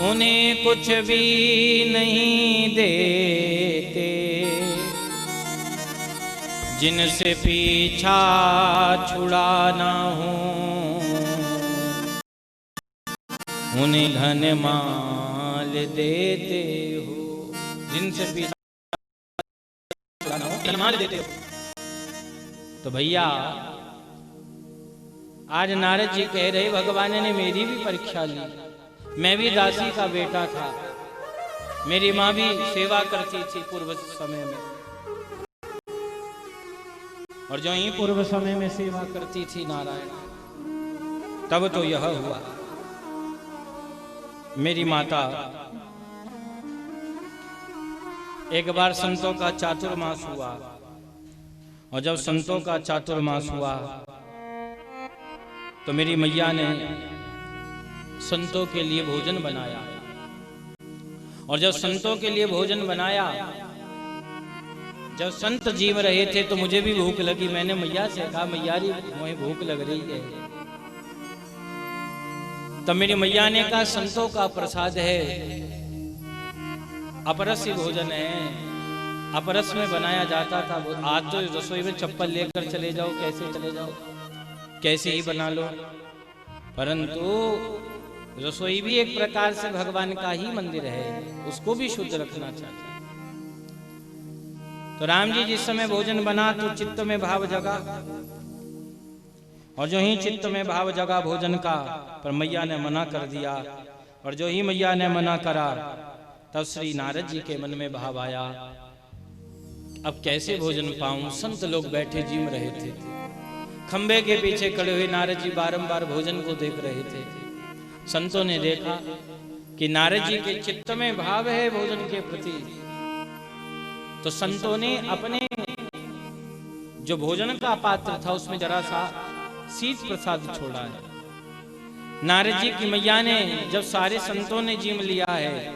उन्हें कुछ भी नहीं देते, जिनसे पीछा छुड़ाना हो उन्हें धन माल देते हो। जिनसे पीछा छुड़ाना हो धन माल देते हो। तो भैया आज नारद जी कह रहे भगवान ने मेरी भी परीक्षा ली। मैं भी दासी का बेटा था, मेरी माँ भी सेवा करती थी पूर्व समय में, और जो ही पूर्व समय में सेवा करती थी नारायण, तब तो यह हुआ। मेरी माता एक बार संतों का चातुर्मास हुआ, और जब संतों का चातुर्मास हुआ तो मेरी मैया ने संतों के लिए भोजन बनाया। और जब संतों के लिए भोजन बनाया, जब संत जीव रहे थे तो मुझे भी भूख लगी। मैंने मैया से कहा मैया री मुझे भूख लग रही है। तब मेरी मैया ने कहा संतों का प्रसाद है, अपरस भोजन है, अपरस में बनाया जाता था। आज तो रसोई में चप्पल लेकर चले जाओ, कैसे चले जाओ, कैसे ही बना लो, परंतु रसोई भी एक प्रकार से भगवान का ही मंदिर है, उसको भी शुद्ध रखना चाहिए। तो राम जी जिस समय भोजन बना तो चित्त में भाव जगा, और जो ही चित्त में भाव जगा भोजन का, पर मैया ने मना कर दिया। और जो ही मैया ने मना करा तब श्री नारद जी के मन में भाव आया, अब कैसे भोजन पाऊं। संत लोग बैठे जीम रहे थे, खंबे के पीछे खड़े हुए नारद जी बारंबार भोजन को देख रहे थे। संतों ने देखा कि नारद जी के चित्त में भाव है भोजन के प्रति, तो संतों ने अपने जो भोजन का पात्र था उसमें जरा सा शीत प्रसाद छोड़ा है। नारद जी की मैया ने जब सारे संतों ने जीम लिया है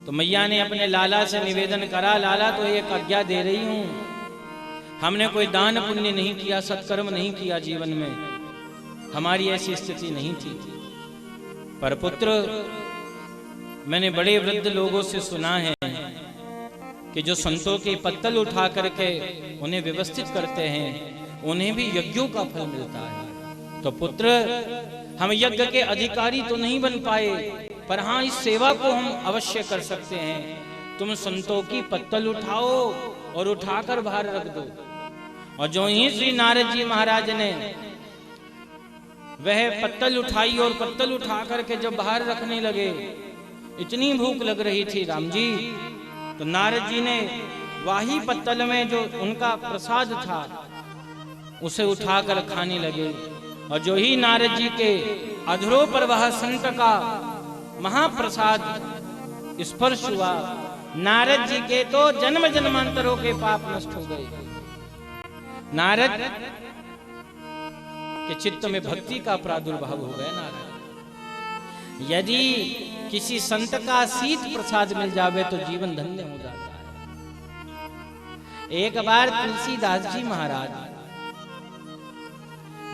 तो मैया ने अपने लाला से निवेदन करा, लाला तो एक आज्ञा दे रही हूं, हमने कोई दान पुण्य नहीं किया, सत्कर्म नहीं किया, जीवन में हमारी ऐसी स्थिति नहीं थी, पर पुत्र मैंने बड़े वृद्ध लोगों से सुना है कि जो संतों के पत्तल उठा करके उन्हें व्यवस्थित करते हैं उन्हें भी यज्ञों का फल मिलता है। तो पुत्र हम यज्ञ के अधिकारी तो नहीं बन पाए, पर हाँ इस सेवा को हम अवश्य कर सकते हैं। तुम संतों की पत्तल उठाओ और उठाकर बाहर रख दो। और जो ही श्री नारद जी महाराज ने वह पत्तल उठाई और पत्तल उठा करके जब बाहर रखने लगे, इतनी भूख लग रही थी राम जी, तो नारद जी ने वाही पत्तल में जो उनका प्रसाद था उसे उठाकर खाने लगे। और जो ही नारद जी के अधरों पर वह संत का महाप्रसाद स्पर्श हुआ, नारद जी के तो जन्म जन्मांतरों के पाप नष्ट हो गए। नारद के चित्त में भक्ति का प्रादुर्भाव हो गया। नारद यदि किसी संत का शीत प्रसाद मिल जावे तो जीवन धन्य हो जाता है। एक बार तुलसीदास जी महाराज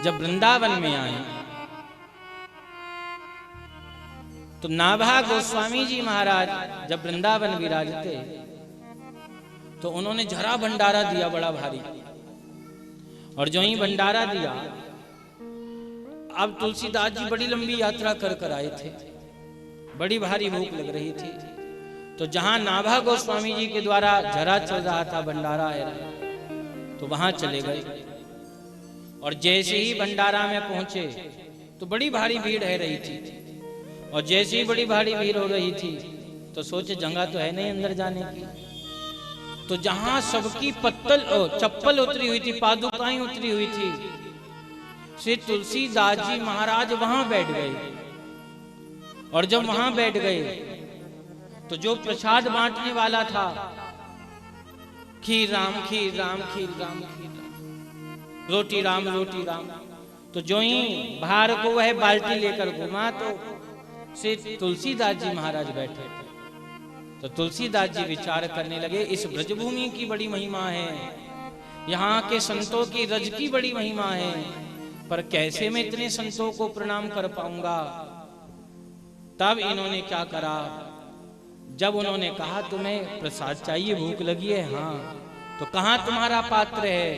जब वृंदावन में आए तो नाभा गोस्वामी जी महाराज जब वृंदावन विराजते तो उन्होंने जरा भंडारा दिया बड़ा भारी। और जो ही भंडारा दिया, अब तुलसीदास जी बड़ी लंबी यात्रा कर कर आए थे, बड़ी भारी भूख लग रही थी, तो जहां नाभा गोस्वामी जी के द्वारा जरा चल रहा था भंडारा है तो वहां चले गए। और जैसे ही भंडारा में पहुंचे तो बड़ी भारी भीड़ है रही थी, और जैसे ही बड़ी भारी भीड़ हो रही थी तो सोचे जगह तो है नहीं अंदर जाने की। तो जहां सबकी चप्पल उतरी हुई थी, पादुकाएं उतरी हुई थी, श्री तुलसीदास जी महाराज वहां बैठ गए। और जब वहां बैठ गए तो जो प्रसाद बांटने वाला था, खीर राम खीर राम खीर राम खीर राम, रोटी राम रोटी राम, तो जो ही बाहर को वह बाल्टी लेकर घुमा तो श्री तुलसीदास जी महाराज बैठे थे। तो तुलसीदास जी विचार करने लगे, इस ब्रजभूमि की बड़ी महिमा है, यहाँ के संतों की रज की बड़ी महिमा है, पर कैसे मैं इतने संतों को प्रणाम कर पाऊंगा। तब इन्होंने क्या करा, जब उन्होंने कहा तुम्हें प्रसाद चाहिए, भूख लगी है, हाँ, तो कहाँ तुम्हारा पात्र है?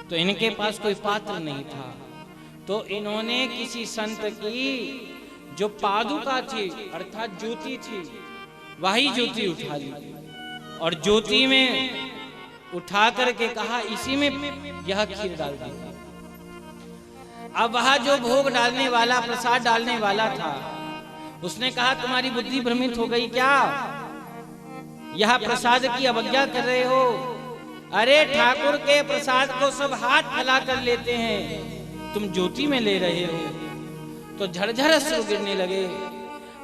तो इनके पास कोई पात्र नहीं था। तो इन्होंने किसी संत की जो पादुका थी अर्थात ज्योति थी, वही ज्योति उठा ली और ज्योति में उठा करके कहा इसी में यह खीर डाल दी। अब वह जो भोग डालने वाला, प्रसाद डालने वाला था, उसने कहा तुम्हारी बुद्धि भ्रमित हो गई क्या? यह प्रसाद की अवज्ञा कर रहे हो? अरे ठाकुर के प्रसाद को सब हाथ फैला कर लेते हैं, तुम ज्योति में ले रहे हो। तो झरझर अश्रु गिरने लगे।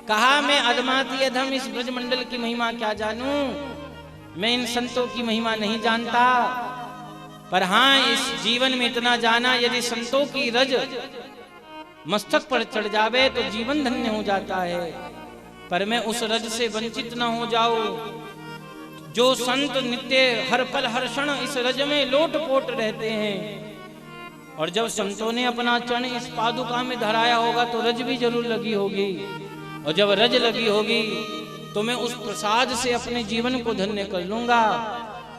कहा मैं अधमाती अधम इस ब्रजमंडल की महिमा क्या जानूं, मैं इन संतों की महिमा नहीं जानता, पर हाँ इस जीवन में इतना जाना, यदि संतों की रज मस्तक पर चढ़ जावे तो जीवन धन्य हो जाता है, पर मैं उस रज से वंचित न हो जाऊं। जो संत नित्य हर पल हर क्षण इस रज में लोटपोट रहते हैं, और जब संतों ने अपना चरण इस पादुका में धराया होगा तो रज भी जरूर लगी होगी, और जब रज लगी होगी तो मैं उस प्रसाद से अपने जीवन को धन्य कर लूंगा।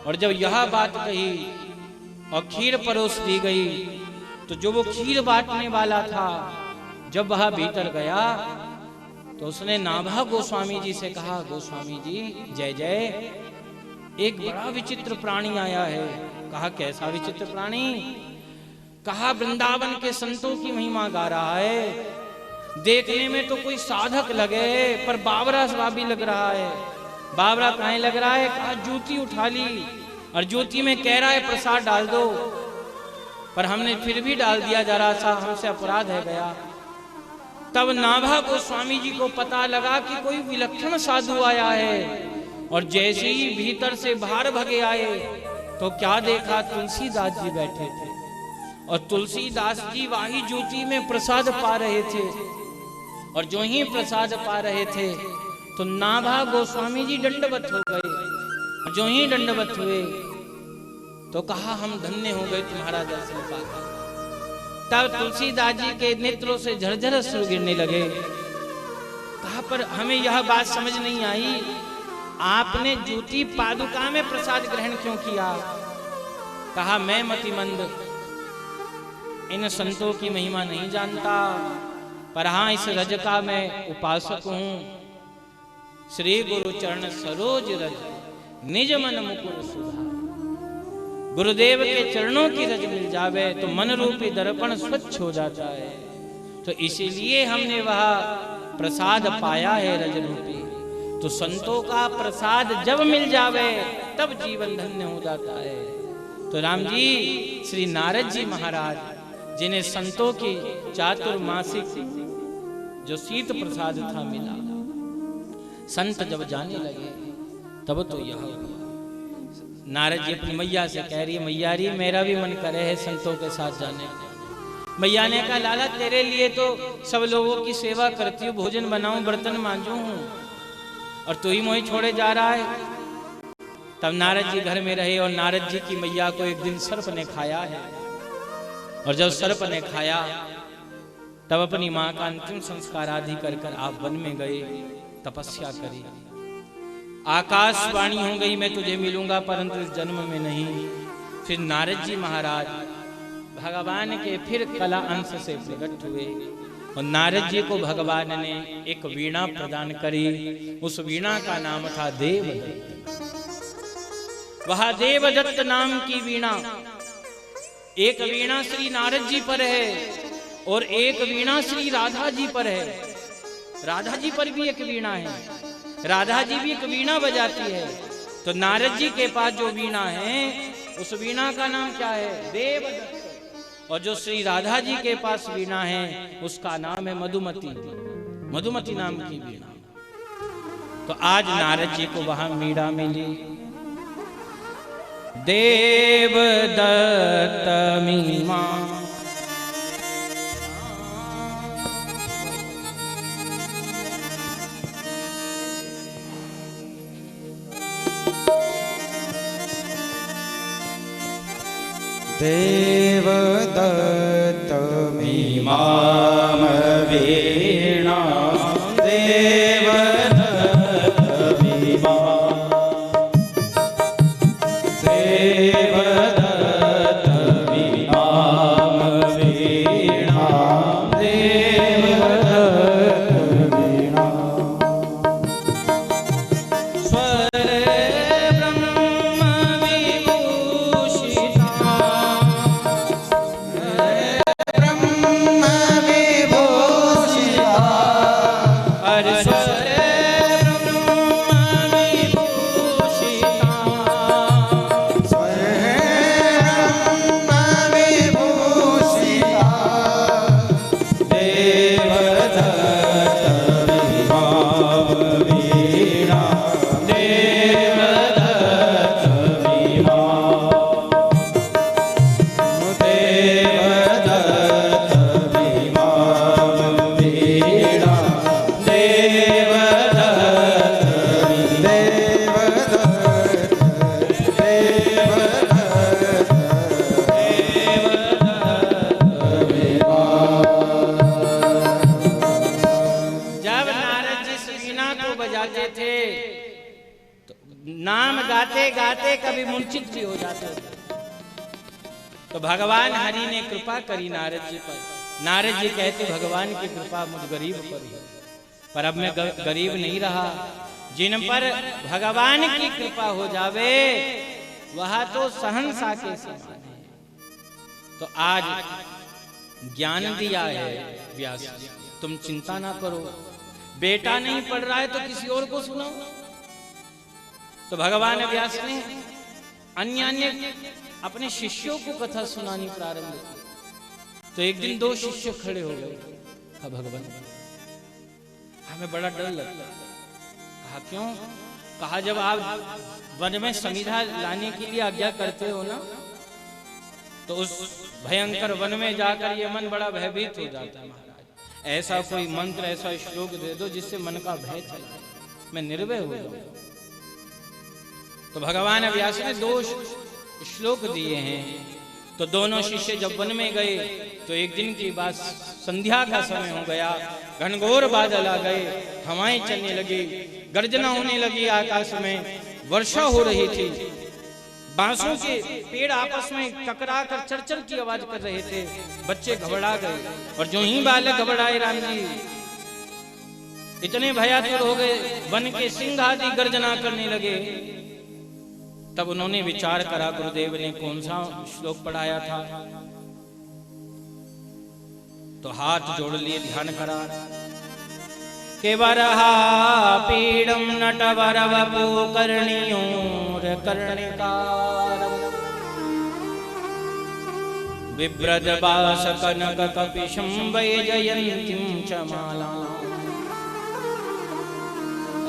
और जब यह बात कही और खीर परोस दी गई, तो जो वो खीर बांटने वाला था, जब वह भीतर गया तो उसने नाभा गोस्वामी जी से कहा, गोस्वामी जी जय जय, एक बड़ा विचित्र प्राणी आया है। कहा कैसा विचित्र प्राणी? कहा वृंदावन के संतों की महिमा गा रहा है, देखने में तो कोई साधक लगे पर बावरा स्वामी लग रहा है। बावरा कहाँ लग रहा है? कहा ज्योति उठा ली और ज्योति में कह रहा है प्रसाद डाल दो, पर हमने फिर भी डाल दिया, जरा सा हमसे अपराध है गया। तब नाभा गोस्वामी जी को पता लगा कि कोई विलक्षण साधु आया है, और जैसे ही भीतर से बाहर भगे आए तो क्या देखा, तुलसीदास जी बैठे थे, और तुलसीदास जी वही ज्योति में प्रसाद पा रहे थे। और जो ही प्रसाद पा रहे थे तो नाभा गोस्वामी जी दंडवत हो गए। जो ही दंडवत हुए तो कहा हम धन्य हो गए तुम्हारा दर्शन पाकर। तब तुलसीदास जी के नेत्रों से झरझर अश्रु गिरने लगे। कहा पर हमें यह बात समझ नहीं आई, आपने ज्योति पादुका में प्रसाद ग्रहण क्यों किया? कहा मैं मतिमंद इन संतों की महिमा नहीं जानता, पर हाँ इस रज का मैं उपासक हूं। श्री गुरु चरण सरोज रज निज मन मुकुर सुधा। गुरुदेव के चरणों की रज मिल जावे तो मन रूपी दर्पण स्वच्छ हो जाता है। तो इसीलिए हमने वह प्रसाद पाया है रज रूपी। तो संतों का प्रसाद जब मिल जावे तब जीवन धन्य हो जाता है। तो राम जी श्री नारद जी महाराज जिन्हें संतों की चातुर्मासिक जो शीत प्रसाद था मिला, संत जब जाने लगे तब तो यह हुआ। नारद जी अपनी मैया से कह रही है, मैया री मेरा भी मन करे है संतों के साथ जाने। मैया ने कहा लाला तेरे लिए तो सब लोगों की सेवा करती हूँ, भोजन बनाऊं, बर्तन मांजू हूँ, और तू ही मोही छोड़े जा रहा है। तब नारद जी घर में रहे और नारद जी की मैया को एक दिन सर्प ने खाया है। और जब सर्प ने खाया तब अपनी माँ का अंतिम संस्कार आदि कर कर आप वन में गए, तपस्या करी। आकाशवाणी हो गई मैं तुझे मिलूंगा परंतु इस जन्म में नहीं। फिर नारद जी महाराज भगवान के फिर कला अंश से प्रकट हुए और नारद जी को भगवान ने एक वीणा प्रदान करी। उस वीणा का नाम था देवदत्त। वह देवदत्त नाम की वीणा, एक वीणा श्री नारद जी पर है और एक वीणा श्री राधा जी पर है। राधा जी पर भी एक वीणा है, राधा जी भी एक वीणा बजाती है। तो नारद जी के पास जो वीणा है उस वीणा का नाम क्या है? देवदत्त। और जो श्री राधा जी के पास वीणा है उसका नाम है मधुमती। मधुमती नाम की वीणा। तो आज नारद जी को वहां वीणा मिली। देवदत्त मीमा देवदत्त मीमां वीणा देवदत्त करते कभी मूर्छित भी हो जाते थे। तो भगवान हरि ने कृपा करी नारद जी पर। नारद जी कहते भगवान की कृपा मुझ गरीब पर है, पर अब मैं गरीब नहीं रहा। जिन पर भगवान की कृपा हो जावे वह तो सहनसा के समान है। तो आज ज्ञान दिया है व्यास जी, तुम चिंता ना करो। बेटा नहीं पढ़ रहा है तो किसी और को सुनाओ। तो भगवान व्यास ने अन्य अपने शिष्यों को कथा सुनानी प्रारंभ की। तो एक दिन 2 शिष्य खड़े हो गए। कहा भगवान हमें बड़ा डर लगता। कहा क्यों? कहा जब आप वन में समिधा लाने के लिए आज्ञा करते हो ना, तो उस भयंकर वन में जाकर ये मन बड़ा भयभीत हो जाता है। महाराज ऐसा कोई मंत्र, ऐसा श्लोक दे दो जिससे मन का भय चले, मैं निर्भय हो जाऊं। तो भगवान व्यास ने 2 श्लोक दिए हैं। तो दोनों शिष्य जब वन में गए तो एक दिन की बात, संध्या का समय हो गया, घनघोर बादल आ गए, हवाएं चलने लगी, गर्जना होने लगी, आकाश में वर्षा हो रही थी, बांसों के पेड़ आपस में टकरा कर चरचर की आवाज कर रहे थे। बच्चे घबरा गए और जो ही बालक घबराए राम जी इतने भयातुर हो गए, वन के सिंह आदि गर्जना करने लगे। तब उन्होंने विचार करा, गुरुदेव ने कौन सा श्लोक पढ़ाया था। तो हाथ जोड़ लिए, ध्यान करा के वरहा पीडम नटवर वपु कर्णियोर कर्णिकारम विव्रज बास कनक कपिशं वैजयन्तीं च मालां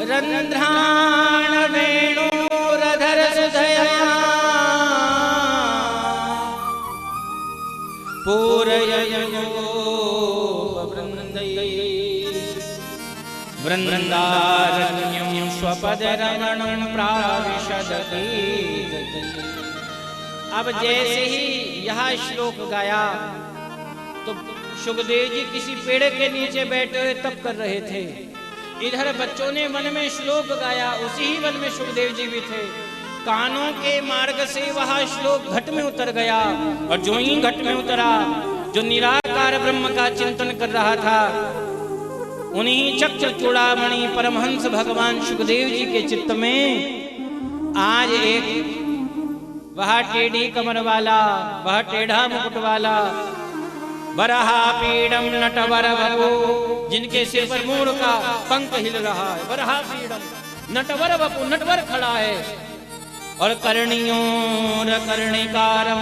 रंध्राण वेणुरधर सुधया पूरययो वृंदारण्यं स्वपदरमणं प्राविशदति। अब जैसे ही यह श्लोक गाया तो सुखदेव जी किसी पेड़ के नीचे बैठे हुए तप कर रहे थे। इधर बच्चों ने वन में श्लोक गाया, उसी ही वन में सुखदेव जी भी थे। कानों के मार्ग से वह श्लोक घट में उतर गया और जो ही घट में उतरा, जो निराकार ब्रह्म का चिंतन कर रहा था, उन्हीं चक्र चूड़ामणि परमहंस भगवान सुखदेव जी के चित्त में आज एक वह टेढ़ी कमर वाला, वह टेढ़ा मुकुट वाला, वरहा पीडम नटवर वपु, जिनके सिर पर मोर का पंख हिल रहा है, वरहा पीडम नटवर वपु, नटवर खड़ा है, और कर्णियों कर्णिकारम,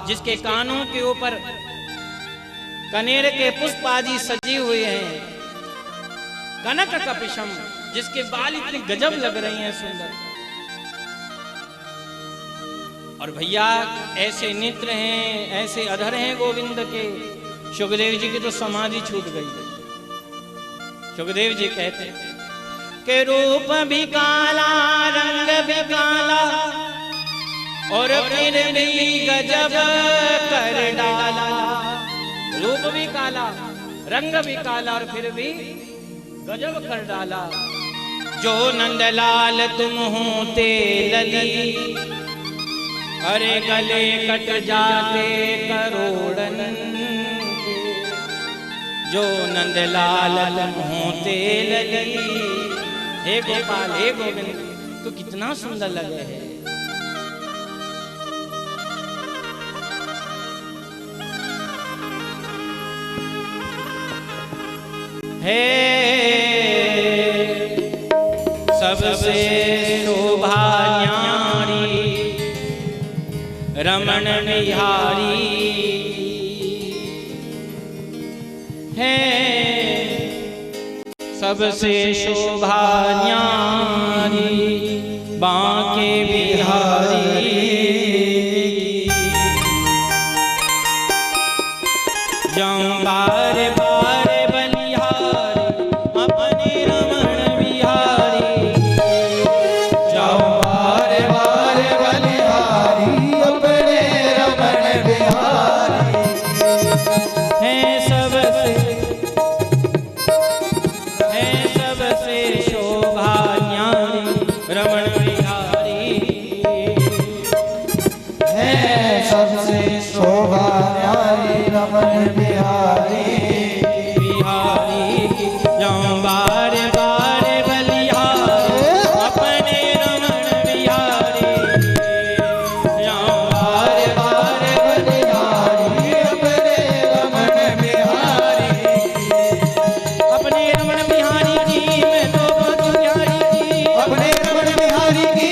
जिसके कानों के ऊपर कनेर के पुष्प आदि सजी हुए हैं, कनक कपिशम, जिसके बाल इतने गजब लग रहे हैं, सुंदर। और भैया ऐसे नेत्र हैं, ऐसे अधर हैं गोविंद के। सुखदेव जी की तो समाधि छूट गई। सुखदेव जी कहते कि रूप भी काला, रंग भी काला, और फिर भी गजब कर डाला। रूप भी काला, रंग भी काला, और फिर भी गजब कर डाला। जो नंदलाल तुम होते लली, अरे गले कट जाते करोड़न के। जो नंदलाल तुम होते लली, हे गोपाल हे गोविंद, तो कितना सुंदर लगे है। हे सबसे शोभा न्यारी रमण बिहारी, है सबसे शोभा न्यारी बांके बिहारी। जाऊं बार बार बलिहारी अपने रमण बिहारी, जाऊं बार बार बलिहारी अपने रमण बिहारी। है सबसे शोभा न्यारी रमण बिहारी। रमण बिहारी बिहारी की जाऊं बार बार बलिहारी अपने रमण बिहारी जाऊं बार बार बलिहारी अपने रमण बिहारी अपने रमण बिहारी की मैं तो बात बिहारी की अपने रमण बिहारी की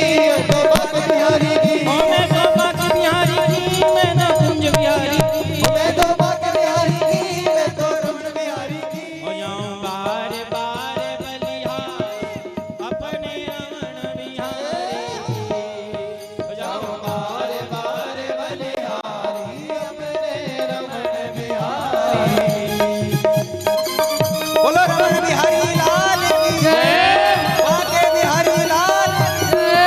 तो बात बिहारी की ओ मैं तो बात बिहारी की मैं ना कुंज बिहारी की मैं तो बात बिहारी की मैं तो रमण बिहारी की ओ जाऊं बार बार बलिहारी अपने रमण बिहारी ओ जाऊं बार बार बलिहारी अपने रमण बिहारी बोलो रमण बिहारी लाल की जय बाके बिहारी लाल की जय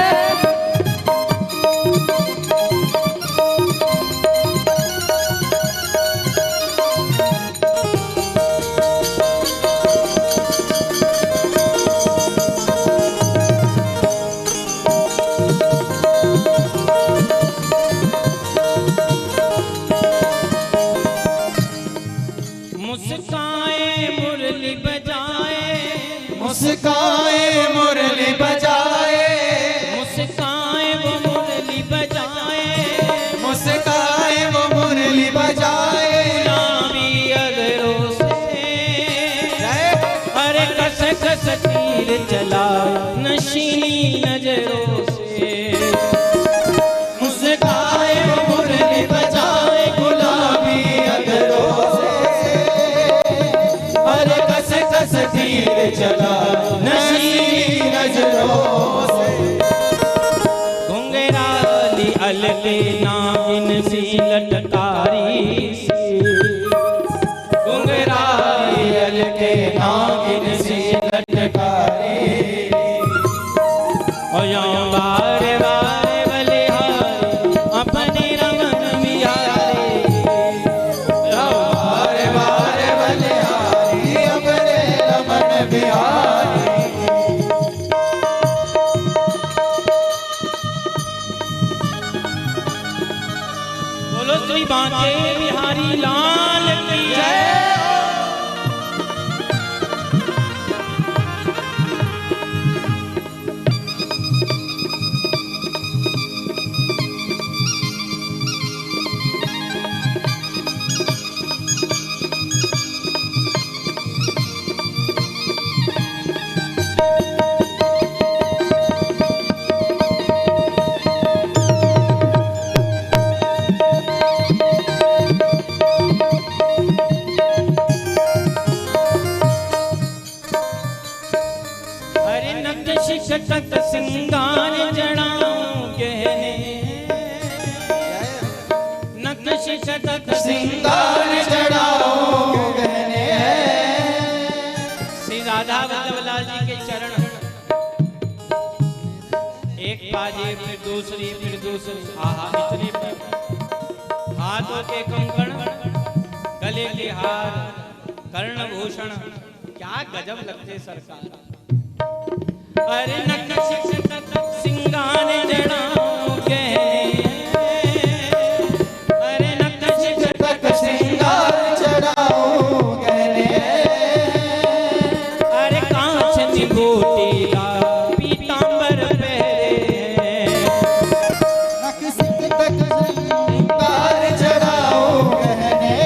मुस्काए मुरली बजाए मुस्काए मुरली बजाए मुस्काए वो मुरली बजाए मुस्काए वो मुरली बजाए गुलाबी अधरों से अरे कस कस तीर चलाए नशीली नजरों से मुस्काए वो मुरली बजाए गुलाबी अधरों से अरे कस कस तीर चला नशीली नजरों से घुंघराली अलके नागिन सी लटकारी सी घुंघराली अलके नागिन सी लटकारी ओ जाऊं बार बार बलिहारी अपने रमण बिहारी जाऊं बार बार बलिहारी अपने रमण बिहारी बोलो श्री बांके बिहारी लाल की जय अरे नक्श शतक सिंगार जड़ाऊं गहने नक्श शतक सिंगार चढ़ाओ गहने श्री राधा वल्लभलाल जी के चरण एक बाजे फिर दूसरी आहा इतने हाथों के कंकण गले के हार कर्ण भूषण क्या गजब लगते सरकार अरे नक्श शतक सिंगार जड़ाऊं गहने अरे नक्श शतक सिंगार चढ़ाओ गहने अरे कांच निबोटी का पीतांबर पहरे सिंगार चढ़ाओ गहने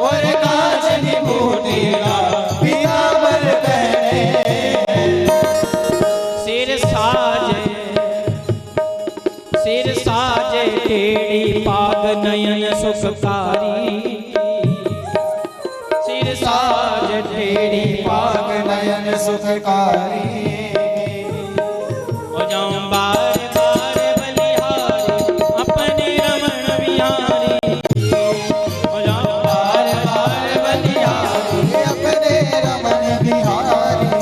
और कांच निबोटी का पीतांबर पहने सिर साजे टेढ़ी पाग नयन सुखकारी सिर साज टेढ़ी पाग नयन सुखकारी हो जाऊं बार बार बलिहारी अपने रमण बिहारी हो जाऊं बार बार बलिहारी अपने रमण बिहारी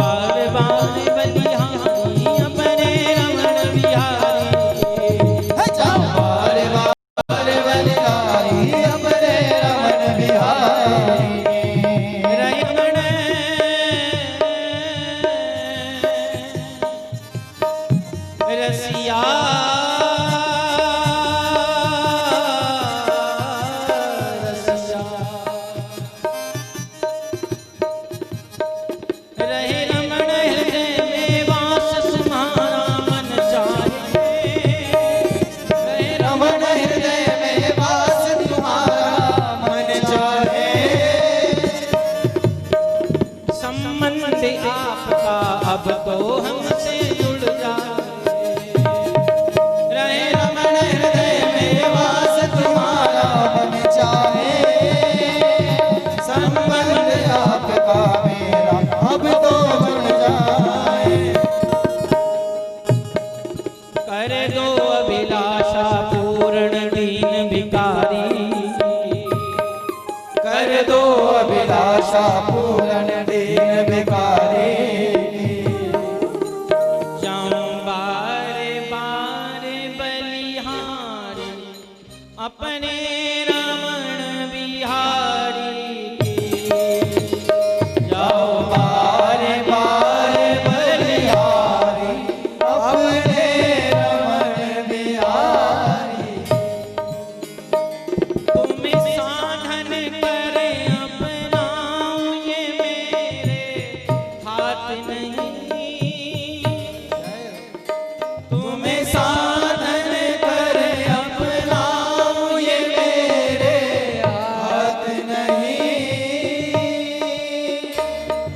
बार बार बलिहारी अपने रमण बिहारी जाओ बार बार बलिहारी अपने रमण बिहारी रमण आशा पूरन दीन भिखारी जाऊं बारे बारे बलिहारी अपने रमण बिहारी जाओ बारे बारे बलिहारी अपने रमण बिहारी तुम्हें साधन करे अपनाऊं ये मेरे हाथ नहीं तुम्हें साधन करे अपनाऊं ये मेरे हाथ नहीं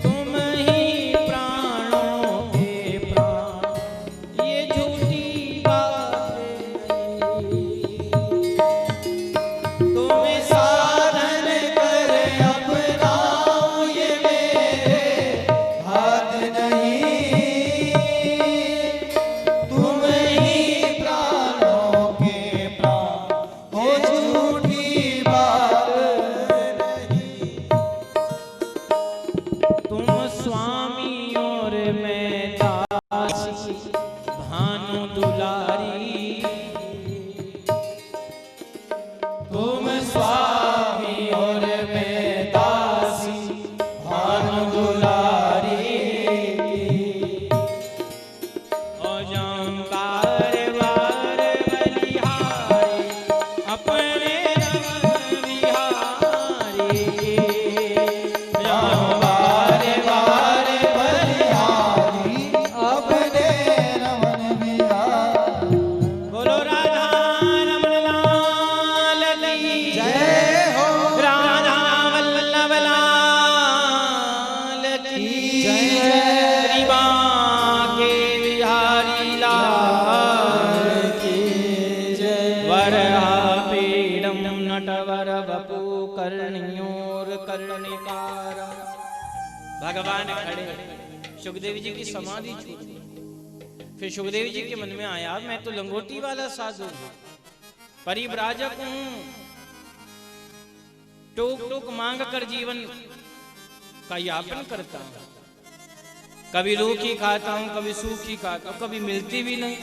तुम ही प्राणों के प्राण ये झूठी बात नहीं तुम्हें साधन करे अपनाऊं ये मेरे हाथ नहीं तुम ही प्राणों के प्राण हो झूठी बात नहीं तुम स्वामी और मैं दासी भानु दुलारी तुम स्वामी और मैं दासी भानु दुलारी और जाऊं बार बार बलिहारी अपने रमण बिहारी जाऊं बारे बारे बलिहारी अपने रमन बिहारी बोलो राधा रमण लाल की जय हो राधा वल्लभ लाल की जय। श्री बांके बिहारी लाल की जय वरापीडं नटवर वपु कर्णियोर कर्णिकारं भगवान खड़े सुखदेव जी की समाधि छूटी फिर सुखदेव जी के मन में आया मैं तो लंगोटी वाला साधु हूं परिव्राजक हूं टोक टोक मांग कर जीवन का यापन करता हूं कभी रूखी खाता हूं कभी सूखी खाता हूं कभी मिलती भी नहीं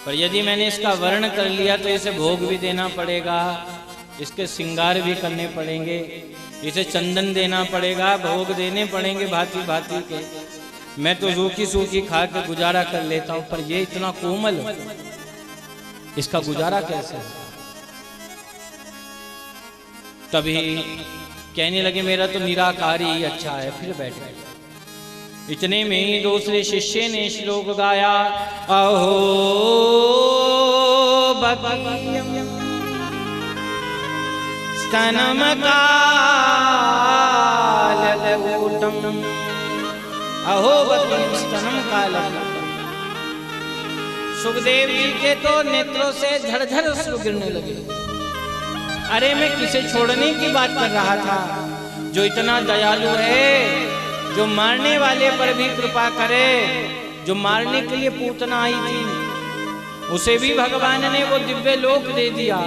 पर यदि मैंने इसका वर्ण कर लिया तो इसे भोग भी देना पड़ेगा इसके श्रृंगार भी करने पड़ेंगे इसे चंदन देना पड़ेगा भोग देने पड़ेंगे भांति भांति के मैं तो रूखी सूखी खा के गुजारा कर लेता हूं पर ये इतना कोमल इसका गुजारा कैसे है? तभी कहने लगे मेरा तो निराकार ही अच्छा है फिर बैठ गए इतने में ही दूसरे शिष्य ने श्लोक गाया अहो बकीयम स्तनम कालकूटम अहो बकीयम स्तनम कालकूटम सुखदेव जी के तो नेत्रों से झरझर अश्रु गिरने लगे अरे मैं किसे छोड़ने की बात कर रहा था जो इतना दयालु है जो मारने वाले पर भी कृपा करे जो मारने के लिए पूतना आई थी उसे भी भगवान ने वो दिव्य लोक दे दिया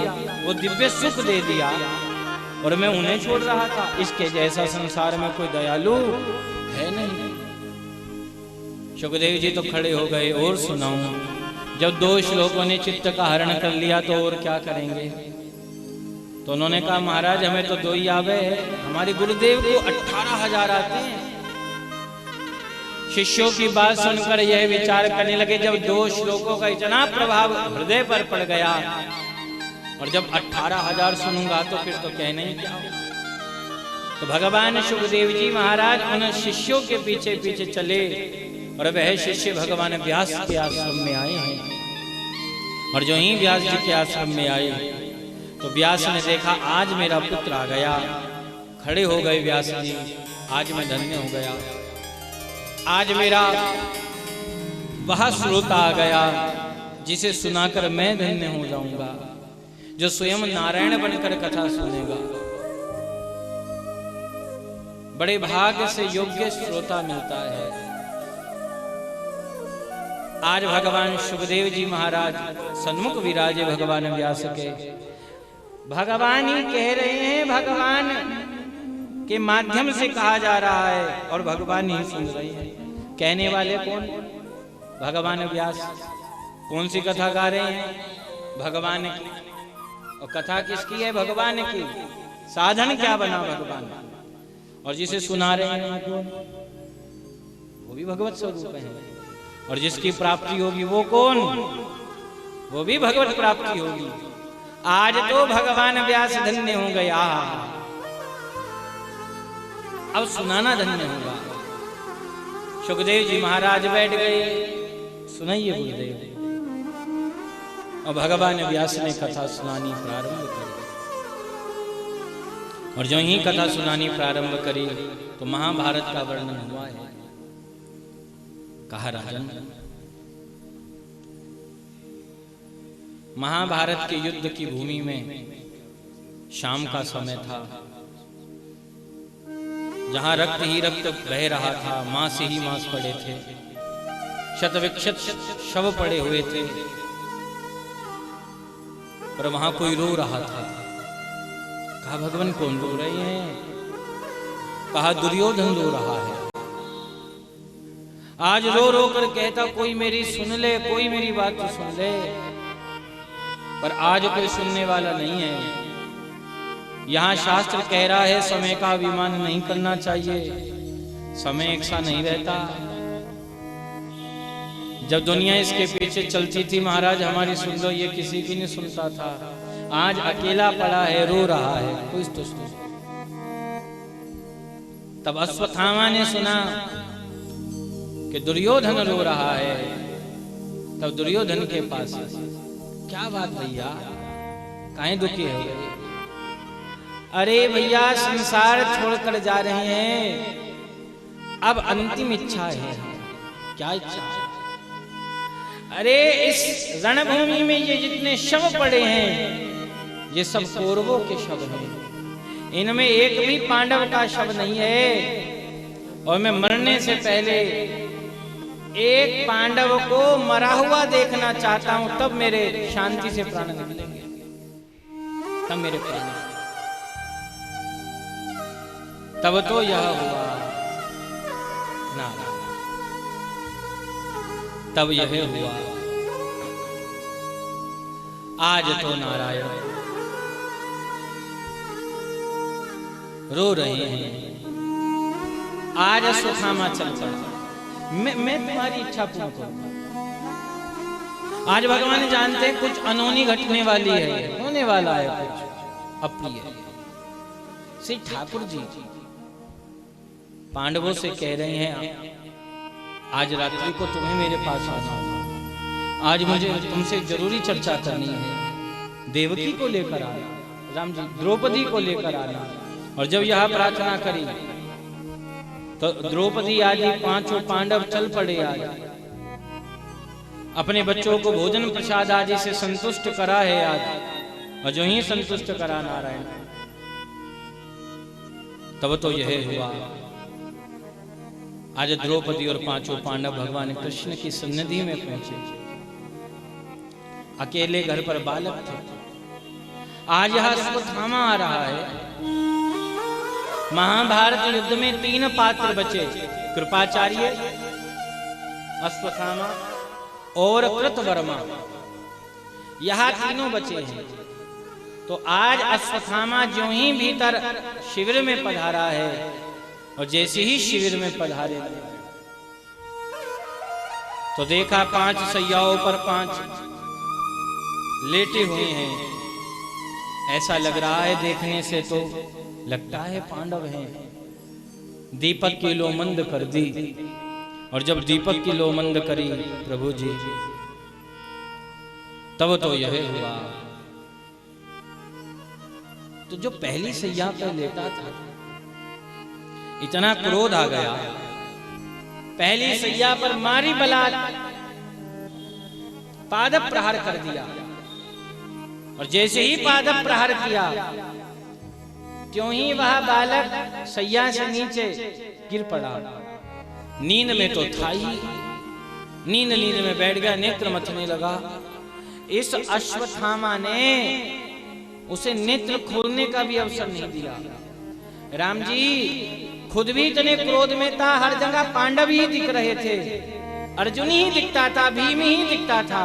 वो दिव्य सुख दे दिया और मैं उन्हें छोड़ रहा था इसके जैसा संसार में कोई दयालु है नहीं सुखदेव जी तो खड़े हो गए और सुनाऊं जब दो श्लोकों ने चित्त का हरण कर लिया तो और क्या करेंगे तो उन्होंने कहा महाराज हमें तो दो ही आवे है हमारे गुरुदेव को 18,000 आते हैं शिष्यों की बात सुनकर यह विचार करने लगे जब दो श्लोकों का इतना प्रभाव हृदय पर पड़ गया और जब 18,000 सुनूंगा तो फिर तो कहना ही क्या तो भगवान सुखदेव जी महाराज उन शिष्यों के पीछे पीछे चले और वह शिष्य भगवान व्यास के आश्रम में आए हैं और जो ही व्यास जी के आश्रम में आए तो व्यास ने देखा आज मेरा पुत्र आ गया खड़े हो गए व्यास जी आज मैं धन्य हो गया आज मेरा वह श्रोता आ गया जिसे सुनाकर मैं धन्य हो जाऊंगा जो स्वयं नारायण बनकर कथा सुनेगा बड़े भाग्य से योग्य श्रोता मिलता है आज भगवान सुखदेव जी महाराज सन्मुख विराजे भगवान व्यास के भगवान ही कह रहे हैं, भगवान के माध्यम से कहा जा रहा है और भगवान ही सुन रहे हैं। कहने वाले कौन? भगवान व्यास। कौन सी कथा गा रहे हैं? भगवान की। और कथा किसकी है? भगवान की। साधन क्या बना? भगवान। और जिसे सुना रहे हैं कौन? वो भी भगवत स्वरूप है। और जिसकी प्राप्ति होगी वो कौन? वो भी भगवत प्राप्ति होगी। आज तो भगवान व्यास धन्य हो गया, अब सुनाना धन्य होगा। सुखदेव जी महाराज बैठ गए, सुनाइए गुरुदेव। और भगवान व्यास ने कथा सुनानी प्रारंभ करी। और जो ही कथा सुनानी प्रारंभ करी तो महाभारत का वर्णन हुआ है। कहा राजन, महाभारत के युद्ध की भूमि में शाम का समय था, जहां रक्त ही रक्त बह रहा था, मांस ही मांस पड़े थे, शतविक्षत शव पड़े हुए थे, पर वहां कोई रो रहा था। कहा भगवान कौन रो रहे हैं? कहा दुर्योधन रो रहा है। आज रो रो कर कहता कोई मेरी सुन ले, कोई मेरी बात तो सुन ले, पर आज कोई सुनने वाला नहीं है। यहां शास्त्र कह रहा है समय का अभिमान नहीं करना चाहिए, समय एक सा नहीं रहता। जब दुनिया इसके पीछे चलती थी महाराज हमारी सुन लो, ये किसी की नहीं सुनता था। आज अकेला पड़ा है, रो रहा है, कुछ तो सुन। तब अश्वत्थामा ने सुना कि दुर्योधन रो रहा है, तब दुर्योधन के पास क्या बात भैया, काहे दुखी है? अरे भैया संसार छोड़कर जा रहे हैं, अब अंतिम इच्छा है। क्या इच्छा? अरे इस रणभूमि में ये जितने शव पड़े हैं ये सब कौरवों के शव हैं, इनमें एक भी पांडव का शव नहीं है। और मैं मरने से पहले एक पांडव को मरा हुआ देखना चाहता हूं, तब मेरे शांति से प्राण निकलेंगे, तब मेरे प्राण। तब तो यह हुआ ना, तब यह हुआ। आज तो नारायण रो रहे हैं। आज अश्वत्थामा चल पड़ा, मैं तुम्हारी इच्छा पूर्ण करूंगा। आज भगवान जानते हैं कुछ अनहोनी घटने वाली है, होने वाला है कुछ अप्रिय। श्री ठाकुर जी पांडवों से कह रहे हैं आज रात्रि को तुम्हें मेरे पास आना होगा, आज मुझे तुमसे जरूरी चर्चा करनी है। देवकी को लेकर आना, राम जी द्रौपदी को लेकर आना। और जब यह प्रार्थना करी तो द्रौपदी आदि पांचों पांडव चल पड़े। आज अपने बच्चों को भोजन प्रसाद आदि से संतुष्ट करा है आज, और जो ही संतुष्ट करा नारायण, तब तो यह हुआ। आज द्रौपदी और पांचों पांडव भगवान कृष्ण की सन्निधि में पहुंचे। अकेले घर पर बालक थे। आज यह अश्वत्थामा आ रहा है। महाभारत युद्ध में 3 पात्र बचे, कृपाचार्य, अश्वत्थामा और कृतवर्मा। यह तीनों बचे हैं। तो आज अश्वत्थामा जो ही भीतर शिविर में पधारा है, और जैसे ही शिविर में पधारे तो देखा 5 सैयाओं पर 5 लेटे हुए हैं। ऐसा लग रहा है देखने से तो लगता है पांडव हैं। दीपक की लो मंद कर दी, और जब दीपक की लो मंद करी प्रभु जी, तब तो यह हुआ। तो जो पहली सैया पर लेटा था, इतना क्रोध आ गया, पहली सैया पर मारी बलात पादप प्रहार कर दिया। और जैसे ही पादप प्रहार किया, क्यों ही वह बालक सैया से नीचे गिर पड़ा। नींद में तो था ही, नींद में बैठ गया, नेत्र मथने लगा। इस अश्वत्थामा ने उसे नेत्र खोलने का भी अवसर नहीं दिया। राम जी खुद भी इतने क्रोध में था, हर जगह पांडव ही दिख रहे थे, अर्जुन ही दिखता था, भीम ही दिखता था।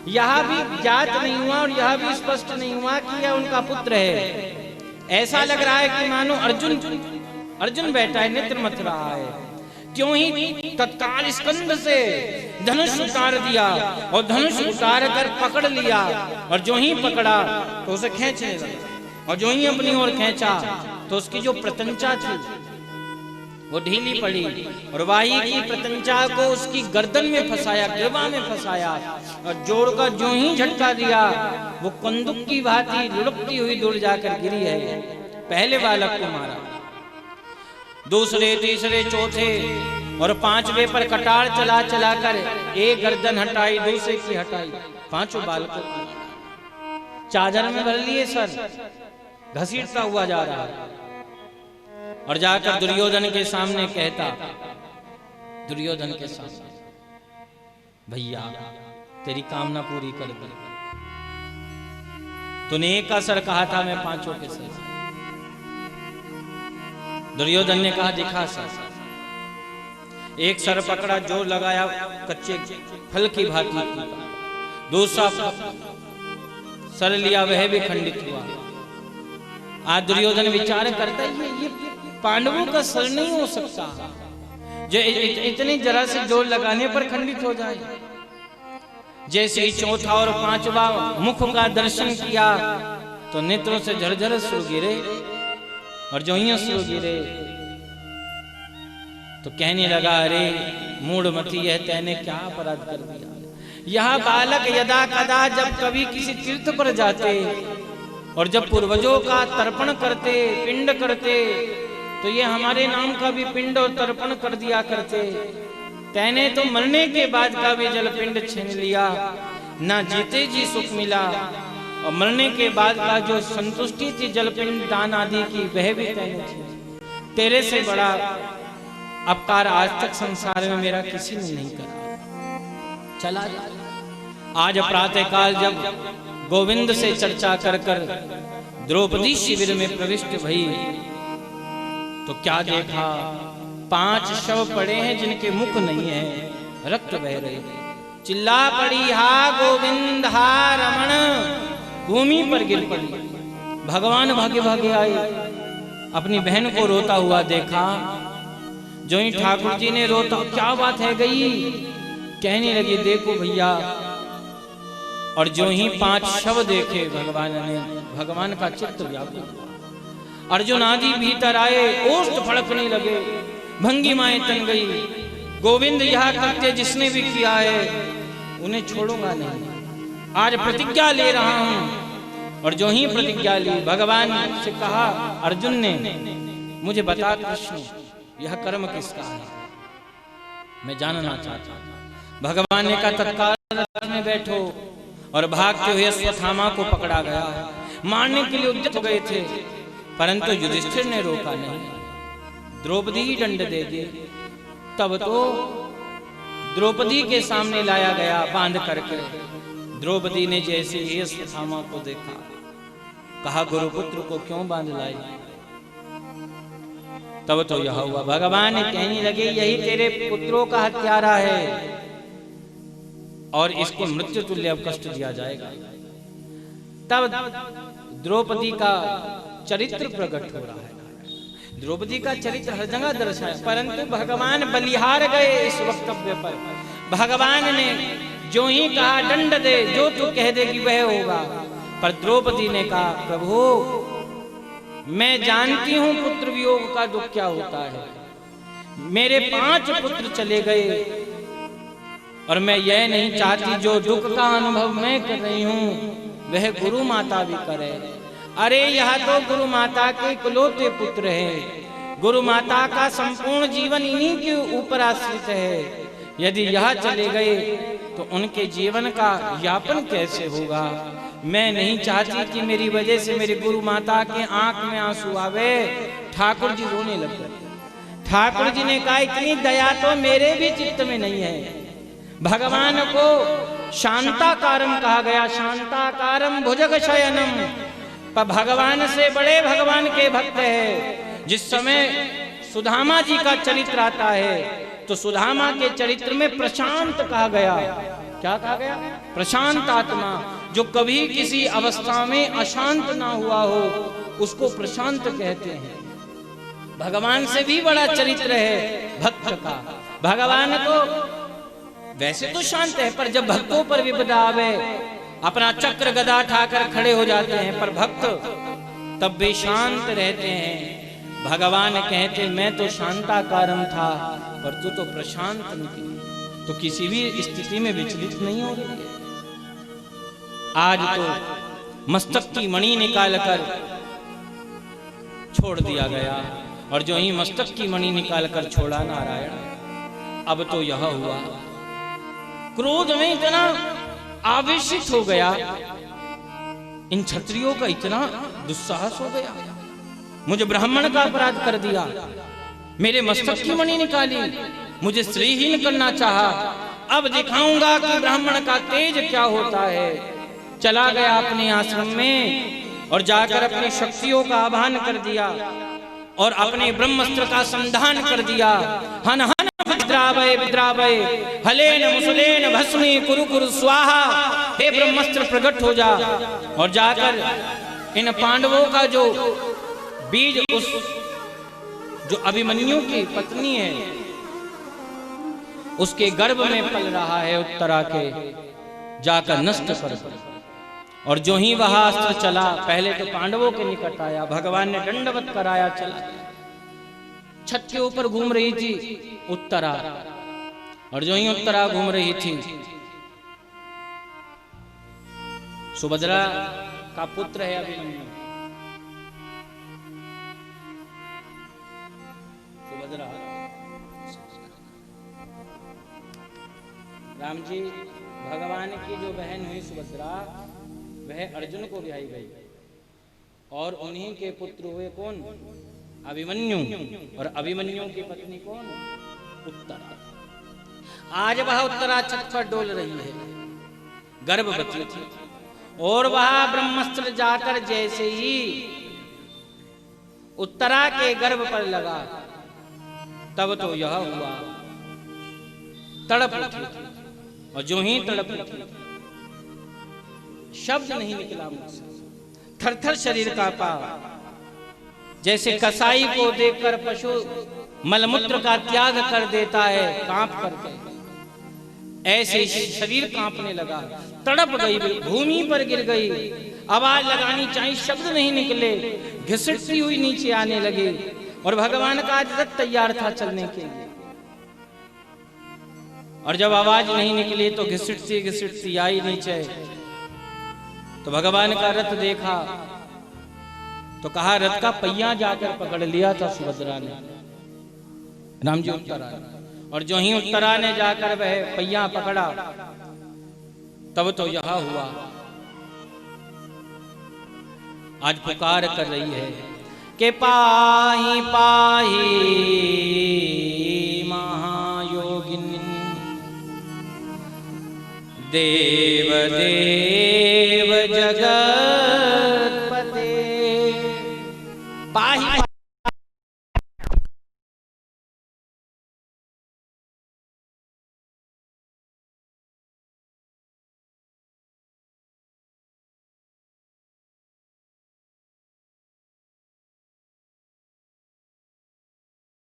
यह भी ज्ञात नहीं हुआ और यह भी स्पष्ट नहीं हुआ कि यह उनका पुत्र है। ऐसा लग रहा है कि मानो अर्जुन बैठा है, नेत्र मथ रहा है। क्यों ही तत्काल स्कंद से धनुष उतार दिया और धनुष उतार कर पकड़ लिया, और जो ही पकड़ा तो उसे खींचने लगा, और जो ही अपनी ओर खींचा तो उसकी जो प्रतंचा थी वो ढीली पड़ी, और वाही की प्रतंचा को उसकी गर्दन में फंसाया, ग्रीवा में फंसाया, और जोड़कर जो ही झटका दिया वो कंदुक की भांति लुढ़कती हुई दूर जाकर गिरी है। पहले बालक को मारा, दूसरे तीसरे चौथे और पांचवे पर कटार चला चला कर एक गर्दन हटाई, दूसरे की हटाई, पांचों बालकों को चादर में भर लिए सर, घसीटता हुआ जा रहा है। और जाकर दुर्योधन के सामने कहता, दुर्योधन के सामने, भैया तेरी कामना पूरी कर दी, तूने एक का सर कहा था, मैं पांचों के सर। दुर्योधन ने कहा दिखा सर। एक सर पकड़ा, जोर लगाया, कच्चे फल की भांति। दूसरा सर लिया, वह भी खंडित हुआ। आज दुर्योधन विचार करता है ये पांडवों का सर नहीं हो सकता जो इतने जरा से जोर लगाने पर खंडित हो जाए। जैसे ही चौथा और पांचवा मुख का दर्शन किया तो नेत्रों से झरझर अश्रु गिरे, और जो ही अश्रु गिरे तो कहने लगा, अरे मूढ़मती है, तैने क्या अपराध कर दिया। यह बालक यदा कदा जब कभी किसी तीर्थ पर जाते और जब पूर्वजों का तर्पण करते, पिंड करते, तो ये हमारे नाम का भी पिंड और तर्पण कर दिया करते। तैने तो मरने के बाद का भी जल पिंड छीन लिया, ना जीते जी सुख मिला, और मरने के बाद का जो संतुष्टि थी जल पिंड दान आदि की, वह भी तैने थी। तेरे से बड़ा अपकार आज तक संसार में मेरा किसी ने नहीं करा। चला जा। आज प्रातः काल जब गोविंद से चर्चा कर कर द्रौपदी शिविर में प्रविष्ट भई तो क्या देखा, 5 शव पड़े हैं जिनके मुख नहीं है, रक्त बह रहे। चिल्ला पड़ी, हा गोविंद हा रमण, भूमि पर गिर पड़ी। भगवान भागे भागे आए, अपनी बहन को रोता हुआ देखा। जो ही ठाकुर जी ने रोता, क्या बात है गई, कहने लगी देखो भैया। और जो ही 5 शव देखे भगवान का चित्त व्याकुल हुआ। अर्जुन आदि भीतर आए, ओष्ठ फड़कने लगे, भंगिमाएं तन गई। गोविंद यह कृत्य जिसने भी किया है उन्हें छोड़ूंगा नहीं, आज प्रतिज्ञा ले रहा हूं। और जो ही प्रतिज्ञा ली, भगवान से कहा अर्जुन ने, मुझे बता कृष्ण यह कर्म किसका है, मैं जानना चाहता हूं। भगवान ने कहा तत्काल रथ में बैठो, और भागते हुए अश्वत्थामा को पकड़ा गया। मारने के लिए उद्यत हो गए थे, परंतु युधिष्ठिर ने रोका नहीं। द्रौपदी ही दंड दे दी। तब तो द्रौपदी के सामने लाया गया बांध करके। द्रौपदी ने जैसे ही अश्वत्थामा को देखा, कहा गुरुपुत्र को क्यों बांध लाई। तब तो यह हुआ, भगवान ने कहने लगे यही तेरे पुत्रों का हत्यारा है और इसको मृत्यु तुल्य अब कष्ट दिया जाएगा। तब द्रौपदी का चरित्र प्रकट हो रहा है। द्रौपदी का चरित्र हर जगह दर्शाया, परंतु भगवान बलिहार गए इस वक्तव्य पर। भगवान ने जो ही कहा दंड दे, जो तू कह देगी वह होगा। पर द्रौपदी ने कहा प्रभु मैं जानती हूं पुत्र वियोग का दुख क्या होता है। मेरे 5 पुत्र चले गए और मैं यह नहीं चाहती जो दुख का अनुभव मैं कर रही हूं वह गुरु माता भी करे। अरे यह तो गुरु माता के इकलौते पुत्र है। गुरु माता का संपूर्ण जीवन इन्हीं के ऊपर आश्रित है। यदि यह चले गए तो उनके जीवन का यापन कैसे होगा। मैं नहीं चाहती कि मेरी वजह से मेरी गुरु माता के आंख में आंसू आवे। ठाकुर जी रोने लग गए। ठाकुर जी ने कहा इतनी दया तो मेरे भी चित्त में नहीं है। भगवान को शांताकारम कहा गया। शांताकारम भुजग शयनम पर भगवान से बड़े भगवान के भक्त है। जिस समय सुदामा जी का चरित्र आता है तो सुदामा के चरित्र में प्रशांत कहा गया। क्या कहा गया? प्रशांत आत्मा। जो कभी किसी अवस्था में अशांत ना हुआ हो उसको प्रशांत कहते हैं। भगवान से भी बड़ा चरित्र है भक्त का। भगवान तो वैसे तो शांत है, पर जब भक्तों पर विपदा आवे अपना चक्र गदा उठाकर खड़े हो जाते हैं, पर भक्त तब भी शांत रहते हैं। भगवान कहते मैं तो शांताकारम था पर तू तो प्रशांत निकली, तो किसी भी स्थिति में विचलित नहीं हो रही है। आज तो मस्तक की मणि निकालकर छोड़ दिया गया, और जो ही मस्तक की मणि निकालकर छोड़ा नारायण, अब तो यह हुआ। क्रोध में इतना आवेशित हो गया, इन क्षत्रियों का इतना दुस्साहस हो गया। मुझे ब्राह्मण का अपराध कर दिया, मेरे मस्तक की मणि निकाली, मुझे श्रीहीन करना चाहा। अब दिखाऊंगा कि ब्राह्मण का तेज क्या होता है। चला गया अपने आश्रम में और जाकर अपनी शक्तियों का आह्वान कर दिया और अपने ब्रह्मास्त्र का संधान कर दिया। हन हन विद्रावय विद्रावय हलेन मुसलेन भस्मी कुरु कुरु स्वाहा। हे ब्रह्मास्त्र प्रकट हो जा, और जाकर इन पांडवों का जो बीज, उस जो अभिमन्यु की पत्नी है उसके गर्भ में पल रहा है उत्तरा के, जाकर नष्ट कर। और जो ही वह अस्त्र चला, पहले तो पांडवों के निकट आया, भगवान ने दंडवत कराया, चला। छत के ऊपर घूम रही थी उत्तरा, और जो ही उत्तरा घूम रही थी, सुभद्रा का पुत्र है अभिमन्यु। सुभद्रा, राम जी भगवान की जो बहन हुई सुभद्रा, वह अर्जुन को ब्याही गई, और उन्हीं के पुत्र हुए कौन? अभिमन्यु, और अभिमन्यु की पत्नी कौन? उत्तरा। आज वह उत्तरा छत पर डोल रही है, गर्भवती थी, और वह ब्रह्मास्त्र जाकर जैसे ही उत्तरा के गर्भ पर लगा, तब तो यह हुआ, तड़प उठी, और जो ही तड़प उठी, शब्द नहीं निकला मुझसे, थरथर शरीर कांपा। जैसे कसाई को देखकर पशु मलमूत्र का त्याग कर देता है कांप करके, ऐसे शरीर कांपने लगा, तड़प गई, भूमि पर गिर गई। आवाज लगानी चाहिए, शब्द नहीं निकले, घिसटती हुई नीचे आने लगी, और भगवान का रथ तैयार था चलने के लिए, और जब आवाज नहीं निकली तो घिसटती घिसटती आई नीचे। तो भगवान का रथ देखा तो कहा, रथ का पहिया जाकर पकड़ लिया था सुभद्रा ने, राम जी उत्तरा ने, और जो ही उत्तरा ने जाकर वह पहिया पकड़ा, तब तो यह हुआ। आज पुकार कर रही है कि पाही पाही महायोगिनी, देव देव जगत